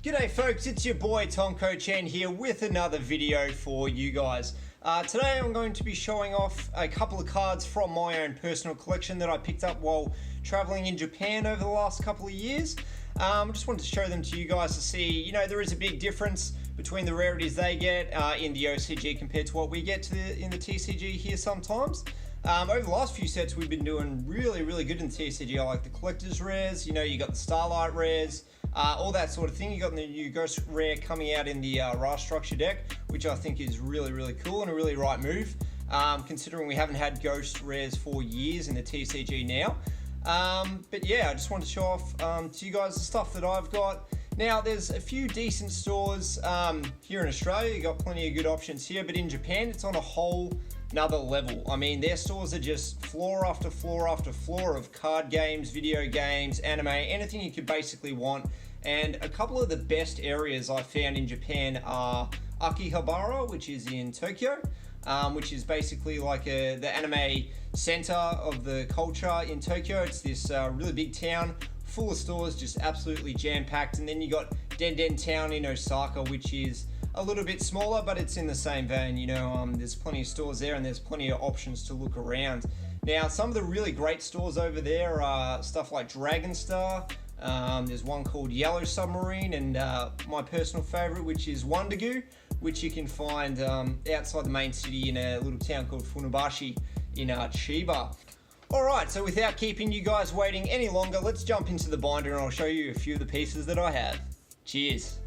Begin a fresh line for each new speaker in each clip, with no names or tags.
G'day folks, it's your boy Tonko Chen here with another video for you guys. Today I'm going to be showing off a couple of cards from my own personal collection that I picked up while traveling in Japan over the last couple of years. I just wanted to show them to you guys to see, there is a big difference between the rarities they get in the OCG compared to what we get in the TCG here sometimes. Over the last few sets we've been doing really good in the TCG. I like the collector's rares, you got the Starlight rares, all that sort of thing. You got the new Ghost rare coming out in the Ra structure deck, which I think is really cool and a really right move, considering we haven't had Ghost rares for years in the TCG now. But yeah, I just wanted to show off to you guys the stuff that I've got. Now, there's a few decent stores here in Australia. You got plenty of good options here, but in Japan, it's on a whole another level. I mean, their stores are just floor after floor after floor of card games, video games, anime, anything you could basically want. And a couple of the best areas I found in Japan are Akihabara, which is in Tokyo, which is basically like the anime center of the culture in Tokyo. It's this really big town full of stores, just absolutely jam-packed. And then you got Denden Town in Osaka, which is a little bit smaller, but it's in the same vein. There's plenty of stores there and there's plenty of options to look around. Now, some of the really great stores over there are stuff like Dragonstar. There's one called Yellow Submarine, and my personal favorite, which is Wondergoo, which you can find outside the main city in a little town called Funabashi in Chiba. Alright, so without keeping you guys waiting any longer, let's jump into the binder and I'll show you a few of the pieces that I have. Cheers!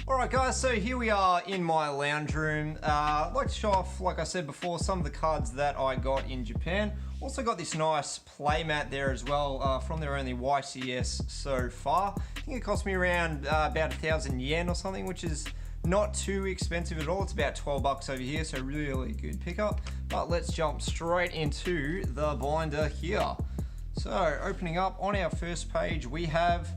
Alright guys, so here we are in my lounge room. I'd like to show off, like I said before, some of the cards that I got in Japan. Also got this nice playmat there as well, from their only YCS so far. I think it cost me around about 1,000 yen or something, which is not too expensive at all. It's about 12 bucks over here, so really good pickup. But let's jump straight into the binder here. So opening up on our first page, we have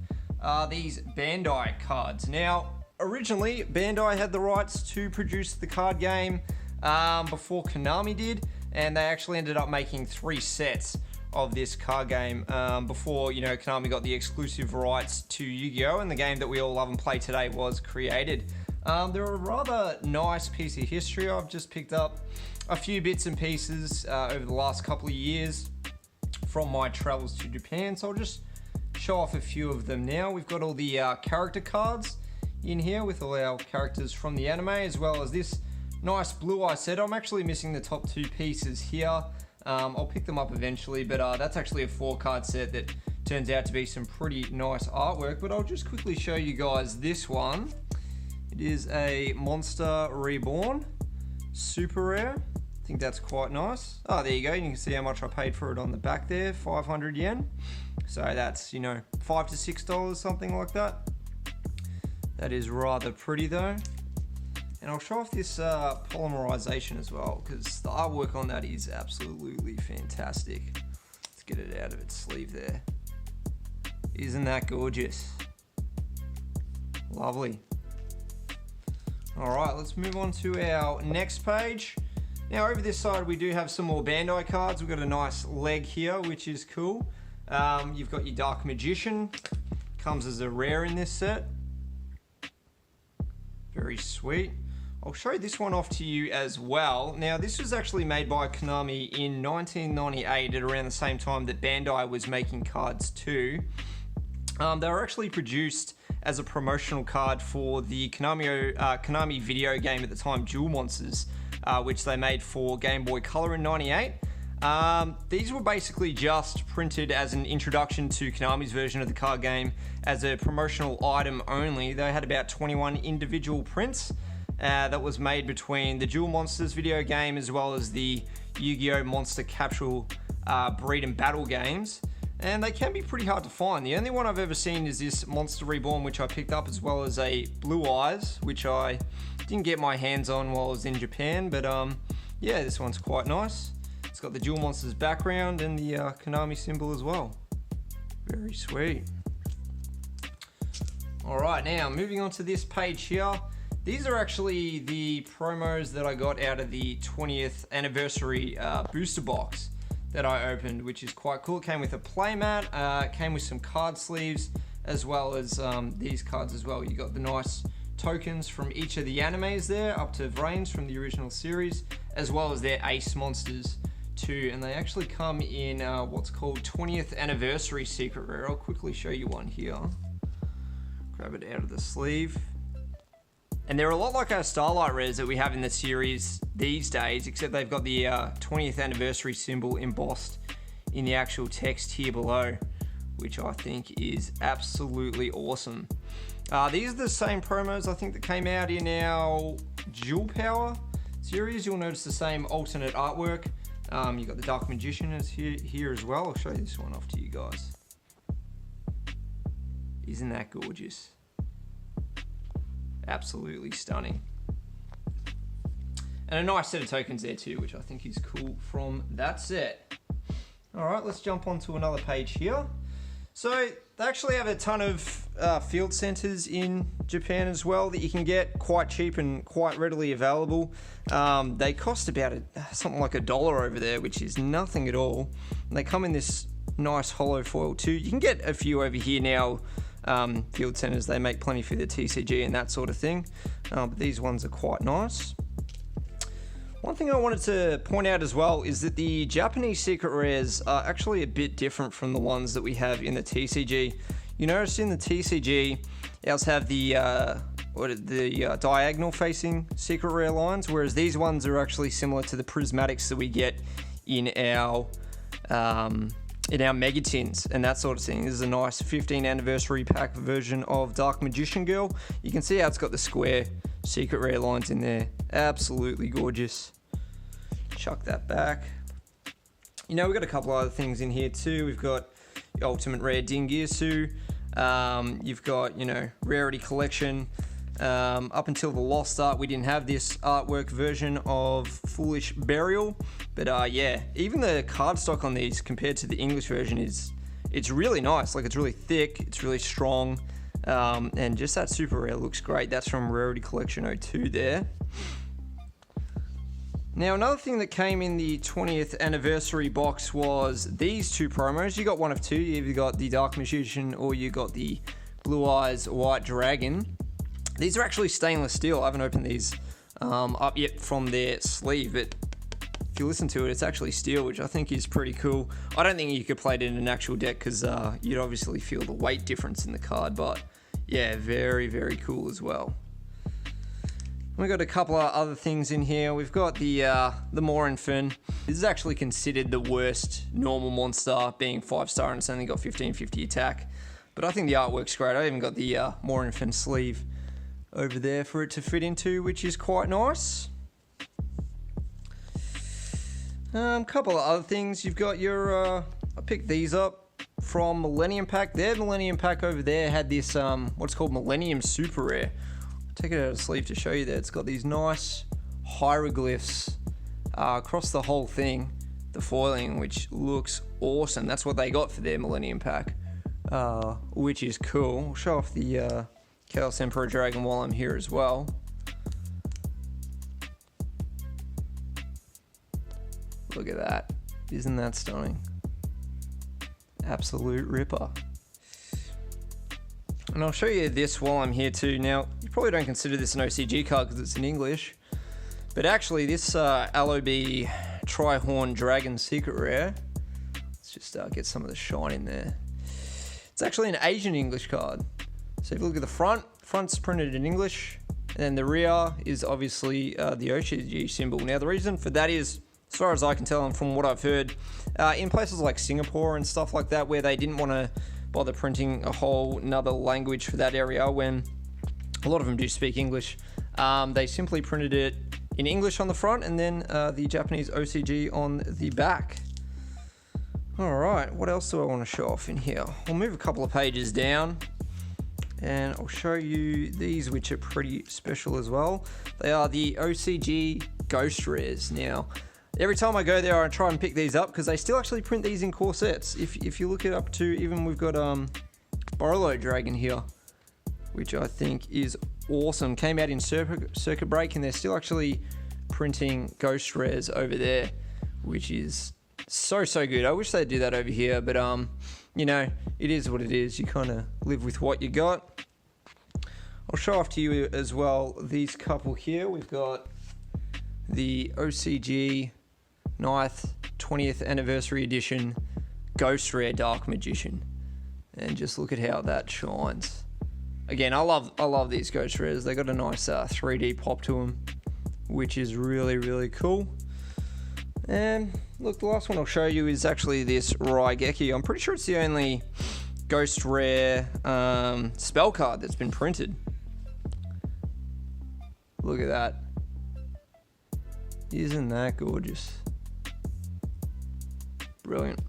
these Bandai cards. Now, originally, Bandai had the rights to produce the card game before Konami did, and they actually ended up making 3 sets of this card game before, Konami got the exclusive rights to Yu-Gi-Oh! And the game that we all love and play today was created. They're a rather nice piece of history. I've just picked up a few bits and pieces over the last couple of years from my travels to Japan, so I'll just show off a few of them now. We've got all the character cards in here with all our characters from the anime, as well as this nice blue eye set. I'm actually missing the top 2 pieces here. I'll pick them up eventually, but that's actually a 4-card set that turns out to be some pretty nice artwork. But I'll just quickly show you guys this one. It is a Monster Reborn super rare. I think that's quite nice. Oh, there you go. You can see how much I paid for it on the back there, 500 yen. So that's, $5 to $6, something like that. That is rather pretty though. And I'll show off this polymerization as well, because the artwork on that is absolutely fantastic. Let's get it out of its sleeve there. Isn't that gorgeous? Lovely. Alright, let's move on to our next page. Now over this side we do have some more Bandai cards. We've got a nice leg here, which is cool. You've got your Dark Magician. Comes as a rare in this set. Very sweet. I'll show this one off to you as well. Now, this was actually made by Konami in 1998 at around the same time that Bandai was making cards too. They were actually produced as a promotional card for the Konami video game at the time, Duel Monsters, which they made for Game Boy Color in 98. These were basically just printed as an introduction to Konami's version of the card game as a promotional item only. They had about 21 individual prints that was made between the Duel Monsters video game as well as the Yu-Gi-Oh! Monster Capsule Breed and Battle games. And they can be pretty hard to find. The only one I've ever seen is this Monster Reborn, which I picked up, as well as a Blue Eyes, which I didn't get my hands on while I was in Japan. But yeah, this one's quite nice. It's got the Duel Monsters background and the Konami symbol as well. Very sweet. All right, now moving on to this page here. These are actually the promos that I got out of the 20th anniversary booster box that I opened, which is quite cool. It came with a playmat, came with some card sleeves, as well as these cards as well. You got the nice tokens from each of the animes there, up to Vrains from the original series, as well as their ace monsters too. And they actually come in what's called 20th anniversary secret rare. I'll quickly show you one here. Grab it out of the sleeve. And they're a lot like our Starlight rares that we have in the series these days, except they've got the 20th anniversary symbol embossed in the actual text here below, which I think is absolutely awesome. These are the same promos I think that came out in our Jewel Power series. You'll notice the same alternate artwork. You've got the Dark Magician is here as well. I'll show this one off to you guys. Isn't that gorgeous? Absolutely stunning. And a nice set of tokens there too, which I think is cool from that set. All right, let's jump onto another page here. So they actually have a ton of field centers in Japan as well that you can get quite cheap and quite readily available. They cost about something like $1 over there, which is nothing at all. And they come in this nice hollow foil too. You can get a few over here now. Field centers, they make plenty for the TCG and that sort of thing, but these ones are quite nice. One thing I wanted to point out as well is that the Japanese secret rares are actually a bit different from the ones that we have in the TCG. You notice in the TCG, ours have the diagonal facing secret rare lines, whereas these ones are actually similar to the prismatics that we get in our mega tins and that sort of thing. This is a nice 15th anniversary pack version of Dark Magician Girl. You can see how it's got the square secret rare lines in there. Absolutely gorgeous. Chuck that back. You know, we've got a couple other things in here too. We've got the Ultimate Rare Dingirsu. You've got, you know, Rarity Collection. Up until the Lost Art, we didn't have this artwork version of Foolish Burial, but yeah, even the cardstock on these compared to the English version it's really nice. Like, it's really thick, it's really strong, and just that super rare looks great. That's from Rarity Collection 02 there. Now, another thing that came in the 20th anniversary box was these two promos. You got one of two. You either got the Dark Magician or you got the Blue Eyes White Dragon. These are actually stainless steel. I haven't opened these up yet from their sleeve, but if you listen to it, it's actually steel, which I think is pretty cool. I don't think you could play it in an actual deck because you'd obviously feel the weight difference in the card, but yeah, very, very cool as well. We've got a couple of other things in here. We've got the Morinfin. This is actually considered the worst normal monster, being 5-star, and it's only got 1550 attack. But I think the artwork's great. I even got the Morinfin sleeve over there for it to fit into, which is quite nice. Couple of other things. You've got your, I picked these up from Millennium Pack. Their Millennium Pack over there had this, what's called Millennium Super Rare. Take it out of the sleeve to show you that it's got these nice hieroglyphs across the whole thing, the foiling, which looks awesome. That's what they got for their Millennium Pack, which is cool. I'll show off the Chaos Emperor Dragon while I'm here as well. Look at that. Isn't that stunning? Absolute ripper. And I'll show you this while I'm here too. Now, you probably don't consider this an OCG card because it's in English, but actually this Alobe Tri-Horn Dragon Secret Rare, let's just get some of the shine in there. It's actually an Asian English card. So if you look at the front's printed in English, and then the rear is obviously the OCG symbol. Now, the reason for that is, as far as I can tell and from what I've heard, in places like Singapore and stuff like that, where they didn't want to bother printing a whole nother language for that area, when a lot of them do speak English, they simply printed it in English on the front and then the Japanese OCG on the back. All right, what else do I want to show off in here? I'll move a couple of pages down and I'll show you these, which are pretty special as well. They are the OCG Ghost Rares. Now, every time I go there, I try and pick these up because they still actually print these in core sets. If you look it up to, even we've got Borolo Dragon here, which I think is awesome. Came out in circuit break, and they're still actually printing ghost rares over there, which is so good. I wish they'd do that over here, but you know, it is what it is. You kind of live with what you got. I'll show off to you as well these couple here. We've got the OCG 9th 20th anniversary edition Ghost Rare Dark Magician, and just look at how that shines. Again, I love these Ghost Rares. They got a nice 3D pop to them, which is really cool. And look, the last one I'll show you is actually this Raigeki. I'm pretty sure it's the only Ghost Rare spell card that's been printed. Look at that. Isn't that gorgeous? Brilliant.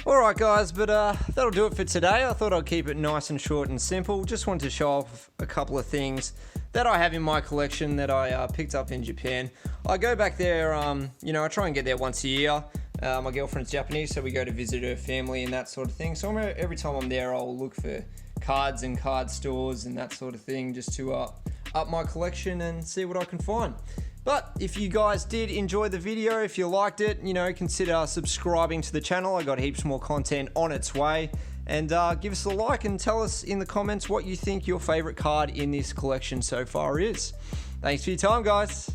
Alright guys, but that'll do it for today. I thought I'd keep it nice and short and simple. Just wanted to show off a couple of things that I have in my collection that I picked up in Japan. I go back there, you know, I try and get there once a year. My girlfriend's Japanese, so we go to visit her family and that sort of thing. So every time I'm there, I'll look for cards and card stores and that sort of thing, just to up my collection and see what I can find. But if you guys did enjoy the video, if you liked it, you know, consider subscribing to the channel. I got heaps more content on its way. And give us a like and tell us in the comments what you think your favorite card in this collection so far is. Thanks for your time, guys.